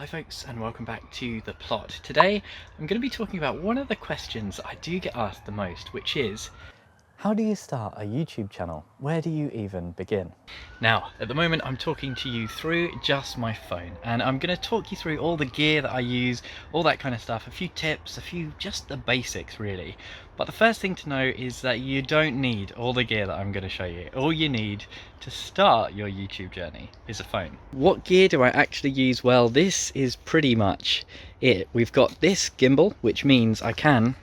Hi folks, and welcome back to The Plot. Today I'm going to be talking about one of the questions I do get asked the most, which is, how do you start a YouTube channel? Where do you even begin? now at the moment I'm talking to you through just my phone, and I'm going to talk you through all the gear that I use, all that kind of stuff, a few tips, just the basics really. But the first thing to know is that you don't need all the gear that I'm going to show you. All you need to start your YouTube journey is a phone. What gear do I actually use? Well, this is pretty much it. We've got this gimbal, which means I can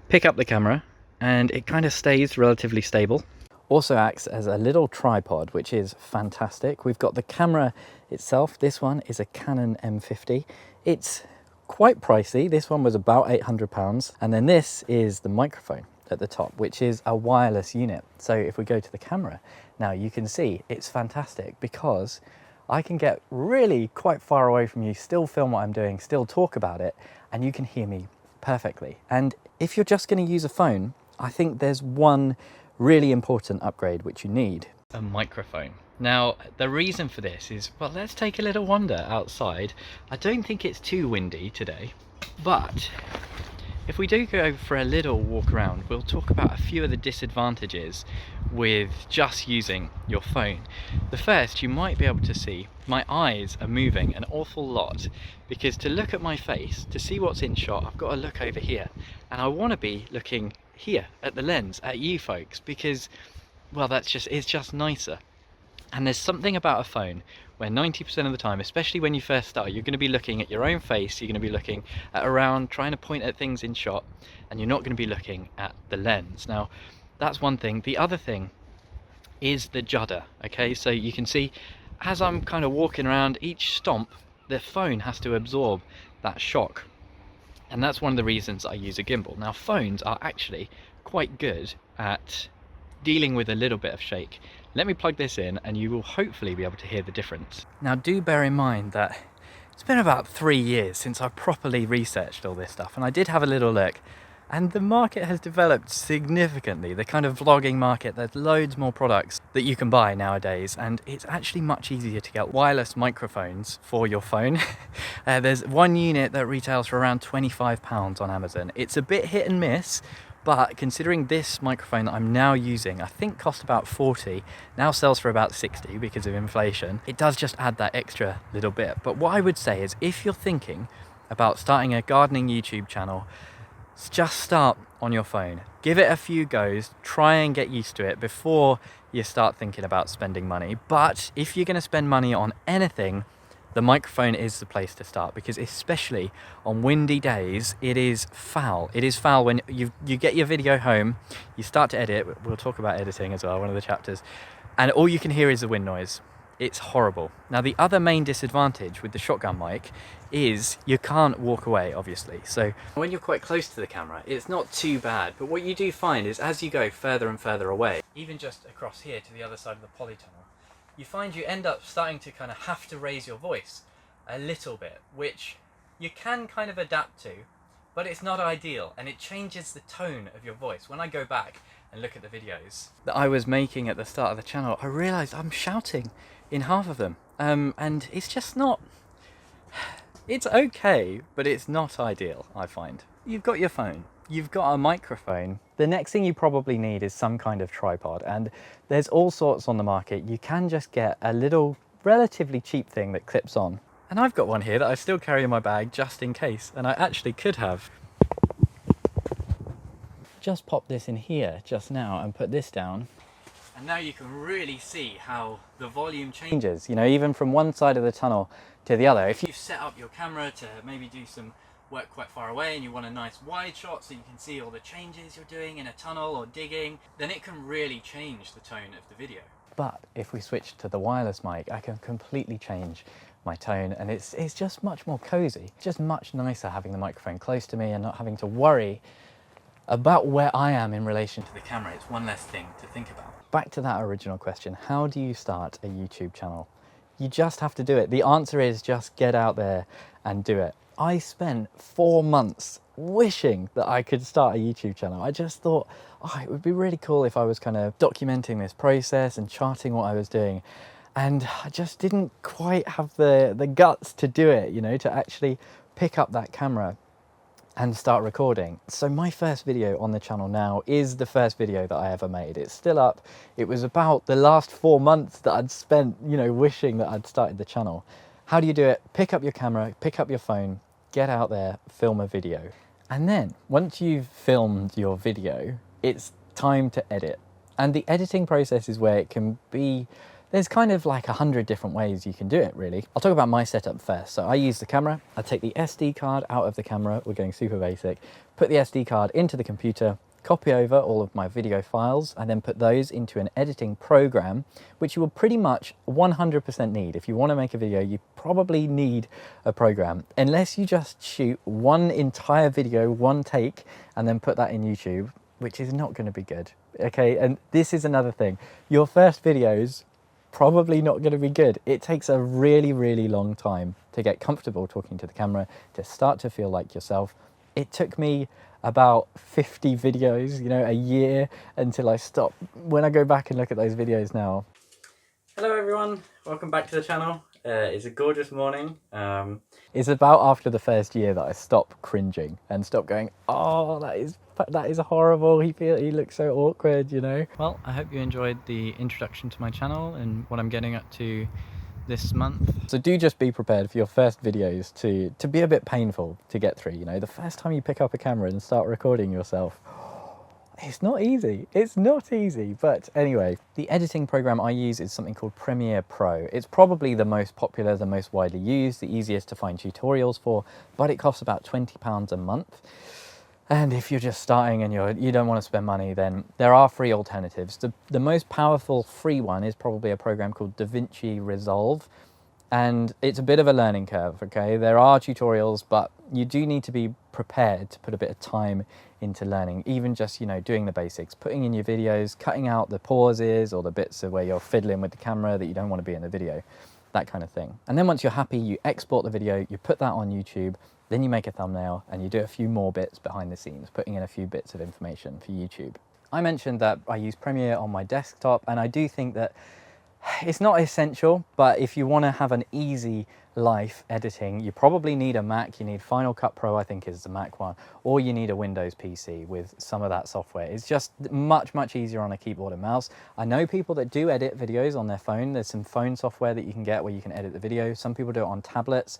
pick up the camera and it kind of stays relatively stable. Also acts as a little tripod, which is fantastic. We've got the camera itself. This one is a Canon M50. It's quite pricey. This one was about £800. And then this is the microphone at the top, which is a wireless unit. So if we go to the camera, now you can see it's fantastic because I can get really quite far away from you, still film what I'm doing, still talk about it, and you can hear me perfectly. And if you're just going to use a phone, I think there's one really important upgrade which you need. A microphone. Now the reason for this is, well, let's take a little wander outside. I don't think it's too windy today, but if we do go for a little walk around, we'll talk about a few of the disadvantages with just using your phone. The first, you might be able to see my eyes are moving an awful lot, because to look at my face, to see what's in shot, I've got to look over here, and I want to be looking here at the lens, at you folks, because, well, it's just nicer. And there's something about a phone where 90% of the time, especially when you first start, you're going to be looking at your own face, you're going to be looking at around, trying to point at things in shot, and you're not going to be looking at the lens. Now, that's one thing. The other thing is the judder, okay? So you can see, as I'm kind of walking around, each stomp, the phone has to absorb that shock. And that's one of the reasons I use a gimbal. Now, phones are actually quite good at dealing with a little bit of shake. Let me plug this in and you will hopefully be able to hear the difference. Now, do bear in mind that it's been about 3 years since I properly researched all this stuff, and I did have a little look, and the market has developed significantly. The kind of vlogging market, there's loads more products that you can buy nowadays, and it's actually much easier to get wireless microphones for your phone. There's one unit that retails for around £25 on Amazon. It's a bit hit and miss, but considering this microphone that I'm now using, I think cost about 40, now sells for about 60 because of inflation, it does just add that extra little bit. But what I would say is, if you're thinking about starting a gardening YouTube channel, just start on your phone. Give it a few goes, try and get used to it before you start thinking about spending money. But if you're going to spend money on anything, the microphone is the place to start, because especially on windy days, it is foul. It is foul when you get your video home, you start to edit. We'll talk about editing as well, one of the chapters, and all you can hear is the wind noise. It's horrible. Now, the other main disadvantage with the shotgun mic is you can't walk away, obviously. So when you're quite close to the camera, it's not too bad. But what you do find is, as you go further and further away, even just across here to the other side of the polytunnel, you find you end up starting to kind of have to raise your voice a little bit, which you can kind of adapt to, but it's not ideal, and it changes the tone of your voice. When I go back and look at the videos that I was making at the start of the channel, I realised I'm shouting in half of them, and it's just not, it's okay, but it's not ideal, I find. You've got your phone, you've got a microphone. The next thing you probably need is some kind of tripod, and there's all sorts on the market. You can just get a little relatively cheap thing that clips on. And I've got one here that I still carry in my bag just in case, and I actually could have just popped this in here just now and put this down. And now you can really see how the volume changes, you know, even from one side of the tunnel to the other. If you've set up your camera to maybe do some work quite far away and you want a nice wide shot so you can see all the changes you're doing in a tunnel or digging, then it can really change the tone of the video. But if we switch to the wireless mic, I can completely change my tone, and it's just much more cozy. It's just much nicer having the microphone close to me and not having to worry about where I am in relation to the camera. It's one less thing to think about. Back to that original question, how do you start a YouTube channel? You just have to do it. The answer is just get out there and do it. I spent 4 months wishing that I could start a YouTube channel. I just thought, oh, it would be really cool if I was kind of documenting this process and charting what I was doing. and I just didn't quite have the guts to do it, you know, to actually pick up that camera and start recording. So my first video on the channel now is the first video that I ever made. It's still up. It was about the last 4 months that I'd spent, you know, wishing that I'd started the channel. How do you do it? Pick up your camera, pick up your phone, get out there, film a video. And then once you've filmed your video, it's time to edit. And the editing process is where it can be, there's kind of like 100 different ways you can do it, really. I'll talk about my setup first. So I use the camera, I take the SD card out of the camera, we're going super basic, put the SD card into the computer, copy over all of my video files, and then put those into an editing program, which you will pretty much 100% need. If you want to make a video, you probably need a program, unless you just shoot one entire video, one take, and then put that in YouTube, which is not going to be good. Okay, and this is another thing. Your first videos probably not going to be good. It takes a really, really long time to get comfortable talking to the camera, to start to feel like yourself. It took me about 50 videos, you know, a year until I stopped. When I go back and look at those videos now. Hello everyone, welcome back to the channel. It's a gorgeous morning. It's about after the first year that I stopped cringing and stopped going, oh, that is horrible. He looks so awkward, you know. Well, I hope you enjoyed the introduction to my channel and what I'm getting up to this month. So do just be prepared for your first videos to be a bit painful to get through. You know, the first time you pick up a camera and start recording yourself, it's not easy. It's not easy. But anyway, the editing program I use is something called Premiere Pro. It's probably the most popular, the most widely used, the easiest to find tutorials for, but it costs about £20 a month. And if you're just starting and you don't want to spend money, then there are free alternatives. The most powerful free one is probably a program called DaVinci Resolve. And it's a bit of a learning curve, okay? There are tutorials, but you do need to be prepared to put a bit of time into learning, even just, you know, doing the basics, putting in your videos, cutting out the pauses or the bits of where you're fiddling with the camera that you don't want to be in the video, that kind of thing. And then once you're happy, you export the video, you put that on YouTube, then you make a thumbnail and you do a few more bits behind the scenes, putting in a few bits of information for YouTube. I mentioned that I use Premiere on my desktop, and I do think that it's not essential, but if you want to have an easy life editing, you probably need a Mac. You need Final Cut Pro, I think is the Mac one, or you need a Windows PC with some of that software. It's just much, much easier on a keyboard and mouse. I know people that do edit videos on their phone. There's some phone software that you can get where you can edit the video. Some people do it on tablets.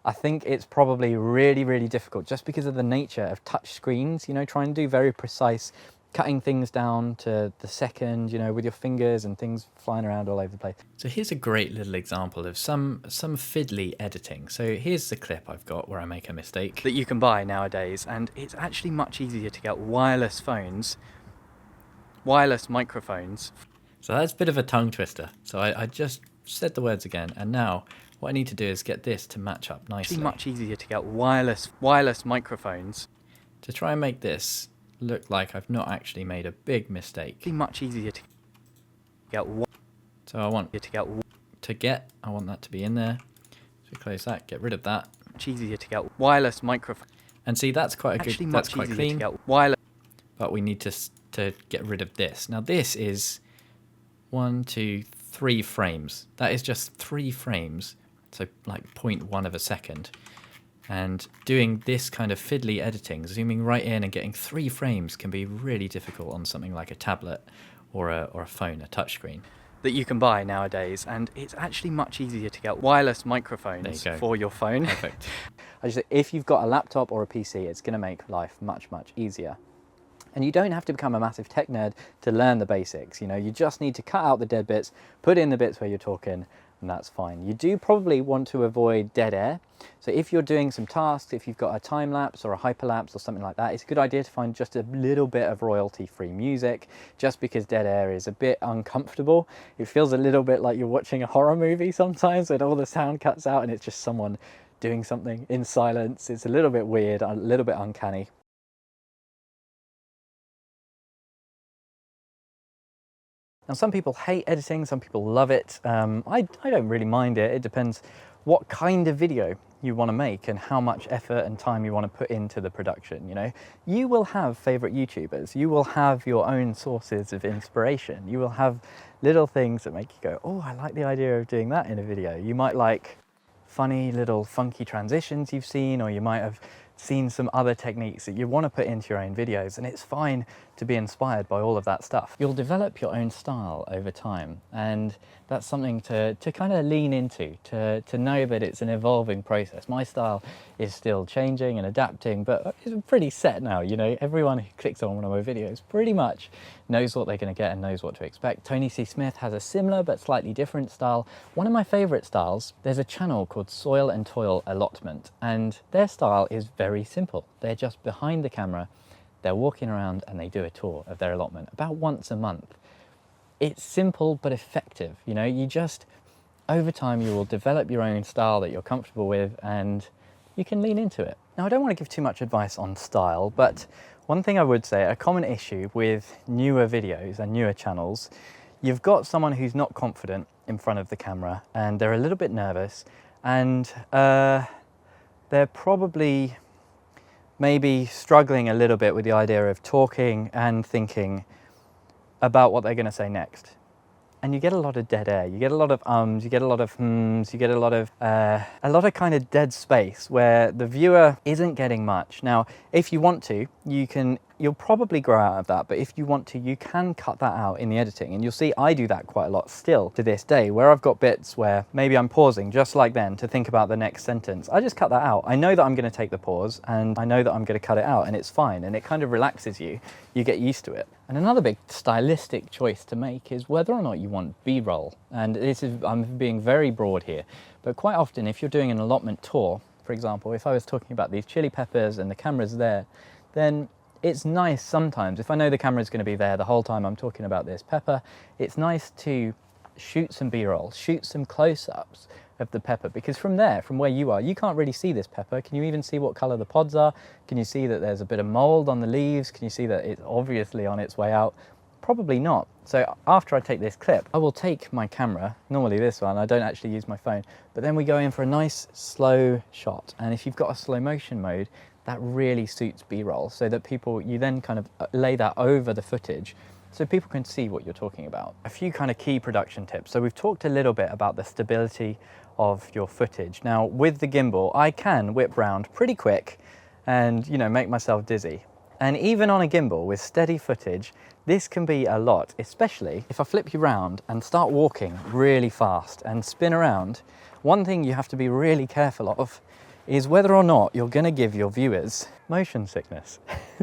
I think it's probably really, really difficult just because of the nature of touch screens, you know, trying to do very precise, cutting things down to the second, you know, with your fingers and things flying around all over the place. So here's a great little example of some fiddly editing. So here's the clip I've got where I make a mistake that you can buy nowadays, and it's actually much easier to get wireless microphones. So that's a bit of a tongue twister. So I just said the words again, and now what I need to do is get this to match up nicely. It's much easier to get wireless microphones to try and make this look like I've not actually made a big mistake. It's much easier to get. So I want I want that to be in there. So close that, get rid of that. Much easier to get wireless microphone. And see, that's quite a good. That's quite clean. To get wireless. But we need to get rid of this. Now this is 1, 2, 3 frames. That is just 3 frames. So like 0.1 of a second. And doing this kind of fiddly editing, zooming right in and getting 3 frames can be really difficult on something like a tablet or a phone, a touchscreen that you can buy nowadays. And it's actually much easier to get wireless microphones for your phone. Perfect. I just say, if you've got a laptop or a PC, it's going to make life much, much easier. And you don't have to become a massive tech nerd to learn the basics. You know, you just need to cut out the dead bits, put in the bits where you're talking, and that's fine. You do probably want to avoid dead air. So if you're doing some tasks, if you've got a time lapse or a hyperlapse or something like that, it's a good idea to find just a little bit of royalty-free music, just because dead air is a bit uncomfortable. It feels a little bit like you're watching a horror movie sometimes when all the sound cuts out and it's just someone doing something in silence. It's a little bit weird, a little bit uncanny. Now, some people hate editing, some people love it. I don't really mind it. It depends what kind of video you want to make and how much effort and time you want to put into the production. You know, you will have favorite YouTubers, you will have your own sources of inspiration, you will have little things that make you go, oh, I like the idea of doing that in a video. You might like funny little funky transitions you've seen, or you might have seen some other techniques that you want to put into your own videos, and it's fine to be inspired by all of that stuff. You'll develop your own style over time, and that's something to kind of lean into, to know that it's an evolving process. My style is still changing and adapting, but it's pretty set now. You know, everyone who clicks on one of my videos pretty much knows what they're going to get and knows what to expect. Tony C. Smith has a similar but slightly different style. One of my favorite styles, there's a channel called Soil and Toil Allotment, and their style is very simple. They're just behind the camera, they're walking around and they do a tour of their allotment about once a month. It's simple but effective. You know, you just, over time you will develop your own style that you're comfortable with, and you can lean into it. Now, I don't want to give too much advice on style, but one thing I would say, a common issue with newer videos and newer channels, you've got someone who's not confident in front of the camera and they're a little bit nervous, and they're probably maybe struggling a little bit with the idea of talking and thinking about what they're going to say next. And you get a lot of dead air, you get a lot of ums, you get a lot of hmms, you get a lot of kind of dead space where the viewer isn't getting much. Now, if you want to, you'll probably grow out of that, but if you want to, you can cut that out in the editing. And you'll see I do that quite a lot still to this day, where I've got bits where maybe I'm pausing just like then to think about the next sentence. I just cut that out. I know that I'm going to take the pause, and I know that I'm going to cut it out, and it's fine, and it kind of relaxes you. You get used to it. And another big stylistic choice to make is whether or not you want B-roll. And I'm being very broad here, but quite often if you're doing an allotment tour, for example, if I was talking about these chili peppers and the camera's there, then it's nice sometimes, if I know the camera's going to be there the whole time I'm talking about this pepper, it's nice to shoot some B-roll, shoot some close-ups of the pepper, because from there, from where you are, you can't really see this pepper. Can you even see what colour the pods are? Can you see that there's a bit of mould on the leaves? Can you see that it's obviously on its way out? Probably not. So after I take this clip, I will take my camera, normally this one, I don't actually use my phone, but then we go in for a nice slow shot. And if you've got a slow motion mode, that really suits B-roll, so that you then kind of lay that over the footage so people can see what you're talking about. A few kind of key production tips. So we've talked a little bit about the stability of your footage. Now, with the gimbal, I can whip round pretty quick and, you know, make myself dizzy. And even on a gimbal with steady footage, this can be a lot, especially if I flip you round and start walking really fast and spin around. One thing you have to be really careful of is whether or not you're going to give your viewers motion sickness.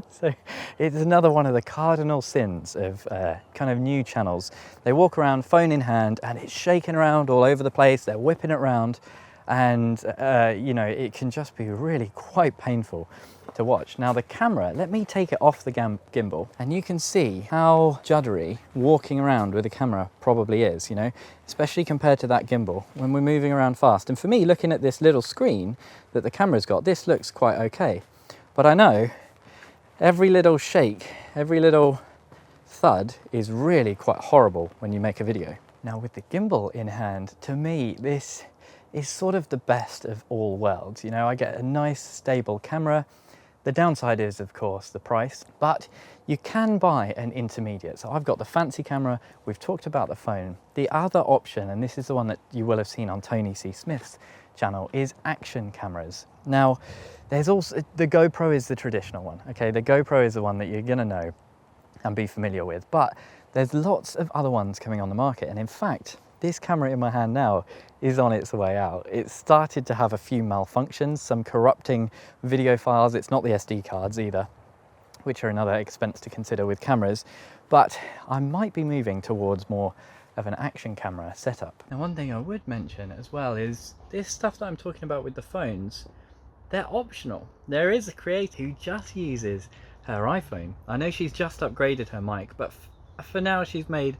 So it's another one of the cardinal sins of kind of new channels. They walk around phone in hand and it's shaking around all over the place, they're whipping it around, and you know, it can just be really quite painful to watch. Now the camera, let me take it off the gimbal, and you can see how juddery walking around with the camera probably is, you know, especially compared to that gimbal when we're moving around fast. And for me, looking at this little screen that the camera's got, this looks quite okay. But I know every little shake, every little thud is really quite horrible when you make a video. Now with the gimbal in hand, to me, this is sort of the best of all worlds. You know, I get a nice stable camera. The downside is, of course, the price, but you can buy an intermediate. So I've got the fancy camera, we've talked about the phone. The other option, and this is the one that you will have seen on Tony C. Smith's channel, is action cameras. Now, there's also, the GoPro is the traditional one, okay? The GoPro is the one that you're gonna know and be familiar with, but there's lots of other ones coming on the market. And in fact, this camera in my hand now is on its way out. It's started to have a few malfunctions, some corrupting video files. It's not the SD cards either, which are another expense to consider with cameras, but I might be moving towards more of an action camera setup. Now, one thing I would mention as well is this stuff that I'm talking about with the phones, they're optional. There is a creator who just uses her iPhone. I know she's just upgraded her mic, but for now she's made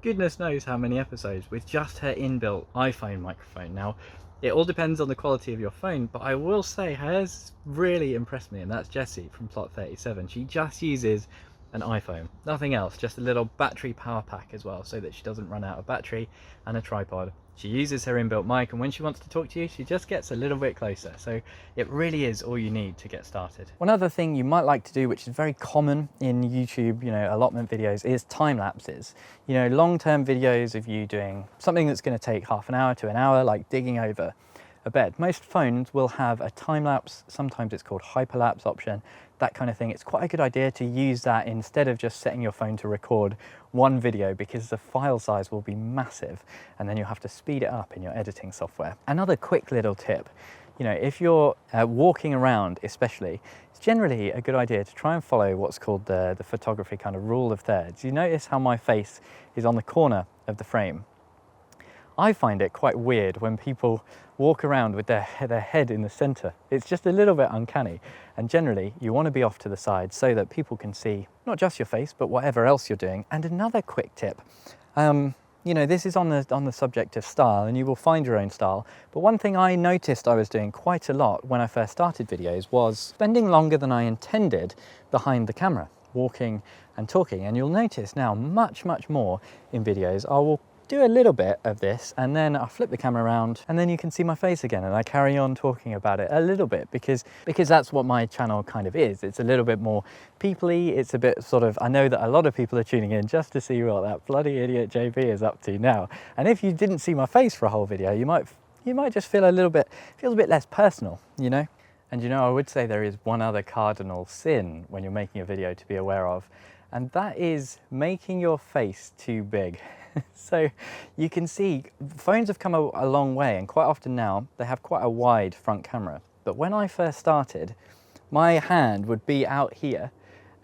goodness knows how many episodes with just her inbuilt iPhone microphone. Now, it all depends on the quality of your phone, but I will say hers really impressed me, and that's Jessie from Plot 37. She just uses an iPhone. Nothing else, just a little battery power pack as well, so that she doesn't run out of battery, and a tripod. She uses her inbuilt mic, and when she wants to talk to you, she just gets a little bit closer. So it really is all you need to get started. One other thing you might like to do, which is very common in YouTube, allotment videos, is time lapses. Long-term videos of you doing something that's going to take half an hour to an hour, like digging over a bed. Most phones will have a time lapse, sometimes it's called hyperlapse option, that kind of thing. It's quite a good idea to use that instead of just setting your phone to record one video, because the file size will be massive and then you'll have to speed it up in your editing software. Another quick little tip, if you're walking around especially, it's generally a good idea to try and follow what's called the photography kind of rule of thirds. You notice how my face is on the corner of the frame. I find it quite weird when people walk around with their head in the center. It's just a little bit uncanny. And generally, you want to be off to the side so that people can see not just your face, but whatever else you're doing. And another quick tip, this is on the subject of style, and you will find your own style. But one thing I noticed I was doing quite a lot when I first started videos was spending longer than I intended behind the camera, walking and talking. And you'll notice now much, much more in videos, I will do a little bit of this and then I'll flip the camera around and then you can see my face again, and I carry on talking about it a little bit because that's what my channel kind of is. It's a little bit more people-y. It's a bit sort of, I know that a lot of people are tuning in just to see what that bloody idiot JB is up to now. And if you didn't see my face for a whole video, you might just feel a bit less personal, And I would say there is one other cardinal sin when you're making a video to be aware of, and that is making your face too big. So you can see phones have come a long way, and quite often now they have quite a wide front camera. But when I first started, my hand would be out here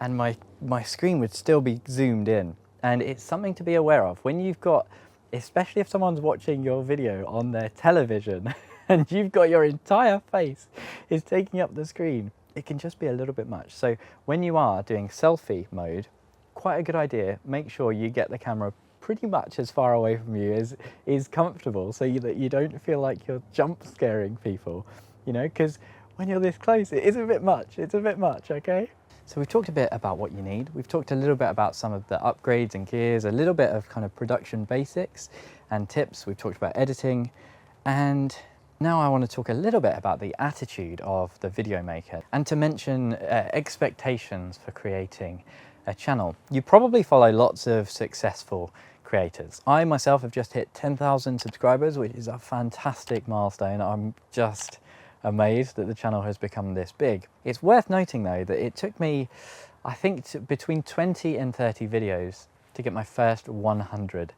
and my screen would still be zoomed in. And it's something to be aware of when you've got, especially if someone's watching your video on their television and you've got your entire face is taking up the screen, it can just be a little bit much. So when you are doing selfie mode, quite a good idea, make sure you get the camera pretty much as far away from you as is comfortable, so that you don't feel like you're jump scaring people, because when you're this close, it is a bit much. It's a bit much, okay? So we've talked a bit about what you need. We've talked a little bit about some of the upgrades and gears, a little bit of kind of production basics and tips. We've talked about editing, and now I want to talk a little bit about the attitude of the video maker, and to mention expectations for creating a channel. You probably follow lots of successful creators. I myself have just hit 10,000 subscribers, which is a fantastic milestone. I'm just amazed that the channel has become this big. It's worth noting though that it took me, I think, between 20 and 30 videos to get my first 100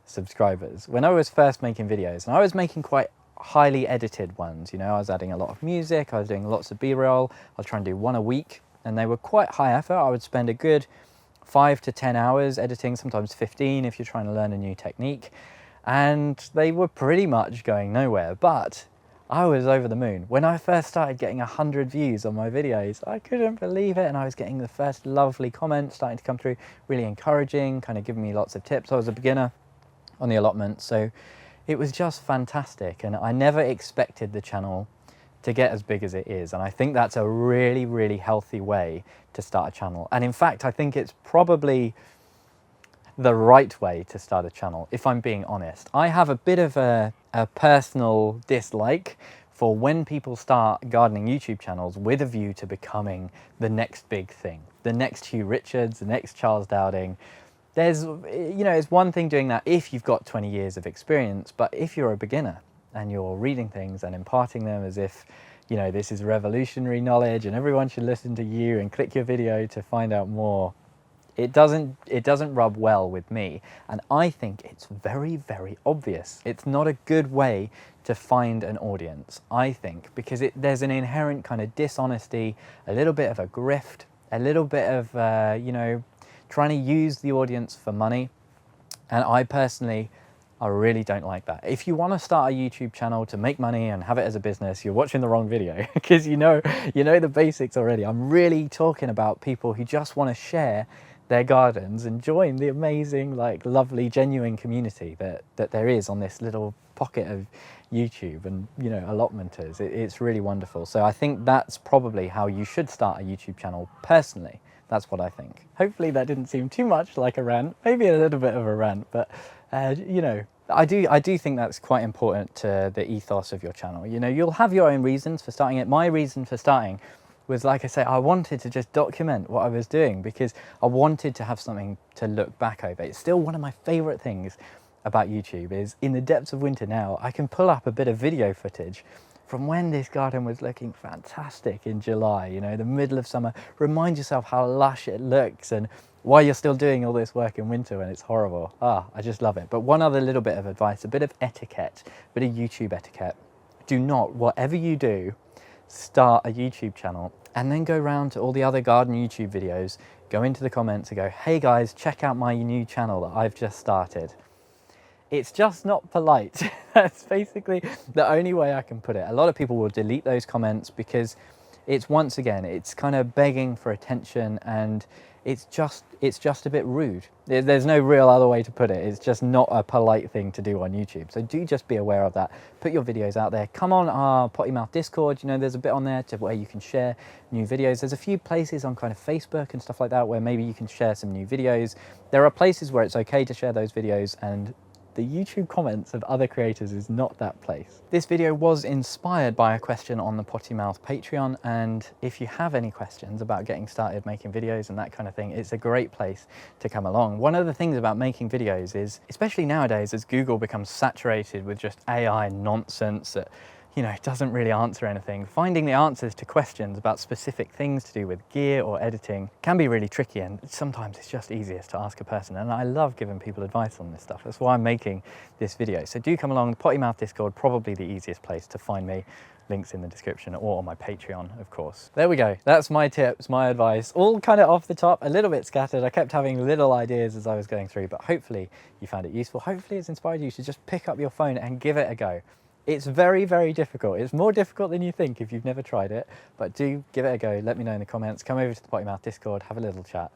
subscribers. When I was first making videos, and I was making quite highly edited ones, I was adding a lot of music, I was doing lots of B-roll, I was trying to do one a week, and they were quite high effort. I would spend a good 5 to 10 hours editing, sometimes 15 if you're trying to learn a new technique, and they were pretty much going nowhere. But I was over the moon. When I first started getting 100 views on my videos, I couldn't believe it, and I was getting the first lovely comments starting to come through, really encouraging, kind of giving me lots of tips. I was a beginner on the allotment, so it was just fantastic, and I never expected the channel to get as big as it is, and I think that's a really, really healthy way to start a channel. And in fact, I think it's probably the right way to start a channel, if I'm being honest. I have a bit of a personal dislike for when people start gardening YouTube channels with a view to becoming the next big thing, the next Hugh Richards, the next Charles Dowding. There's, it's one thing doing that if you've got 20 years of experience, but if you're a beginner and you're reading things and imparting them as if, this is revolutionary knowledge and everyone should listen to you and click your video to find out more, it doesn't rub well with me. And I think it's very, very obvious. It's not a good way to find an audience, I think, because there's an inherent kind of dishonesty, a little bit of a grift, a little bit of, trying to use the audience for money. And I personally, I really don't like that. If you want to start a YouTube channel to make money and have it as a business, you're watching the wrong video, because you know the basics already. I'm really talking about people who just want to share their gardens and join the amazing, lovely, genuine community that there is on this little pocket of YouTube and, allotmenters. It's really wonderful. So I think that's probably how you should start a YouTube channel personally. That's what I think. Hopefully that didn't seem too much like a rant, maybe a little bit of a rant, but you know, I do think that's quite important to the ethos of your channel. You know, you'll have your own reasons for starting it. My reason for starting was, like I say, I wanted to just document what I was doing because I wanted to have something to look back over. It's still one of my favorite things about YouTube is in the depths of winter now, I can pull up a bit of video footage from when this garden was looking fantastic in July, you know, the middle of summer. Remind yourself how lush it looks and why you're still doing all this work in winter when it's horrible. I just love it. But one other little bit of advice, a bit of etiquette, a bit of YouTube etiquette. Do not, whatever you do, start a YouTube channel and then go around to all the other garden YouTube videos, go into the comments and go, hey guys, check out my new channel that I've just started. It's just not polite. That's basically the only way I can put it. A lot of people will delete those comments because it's, once again, it's kind of begging for attention and it's just a bit rude. There's no real other way to put it. It's just not a polite thing to do on YouTube. So do just be aware of that. Put your videos out there. Come on our Potty Mouth Discord. You know, there's a bit on there to where you can share new videos. There's a few places on kind of Facebook and stuff like that where maybe you can share some new videos. There are places where it's okay to share those videos, and the YouTube comments of other creators is not that place. This video was inspired by a question on the Potty Mouth Patreon, and if you have any questions about getting started making videos and that kind of thing, it's a great place to come along. One of the things about making videos is, especially nowadays as Google becomes saturated with just AI nonsense that, you know, doesn't really answer anything, finding the answers to questions about specific things to do with gear or editing can be really tricky, and sometimes it's just easiest to ask a person, and I love giving people advice on this stuff. That's why I'm making this video. So do come along. The Potty Mouth Discord, probably the easiest place to find me. Links in the description or on my Patreon, of course. There we go. That's my tips, my advice, all kind of off the top, a little bit scattered. I kept having little ideas as I was going through, but hopefully you found it useful. Hopefully it's inspired you to just pick up your phone and give it a go. It's very, very difficult. It's more difficult than you think if you've never tried it, but do give it a go. Let me know in the comments. Come over to the Potty Mouth Discord, have a little chat,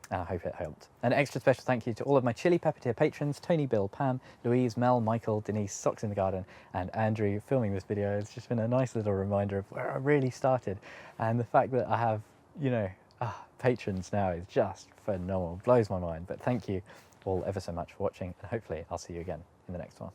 and I hope it helped. An extra special thank you to all of my Chili Pepper tier patrons, Tony, Bill, Pam, Louise, Mel, Michael, Denise, Socks in the Garden, and Andrew. Filming this video has just been a nice little reminder of where I really started, and the fact that I have, you know, patrons now is just phenomenal. Blows my mind. But thank you all ever so much for watching, and hopefully I'll see you again in the next one.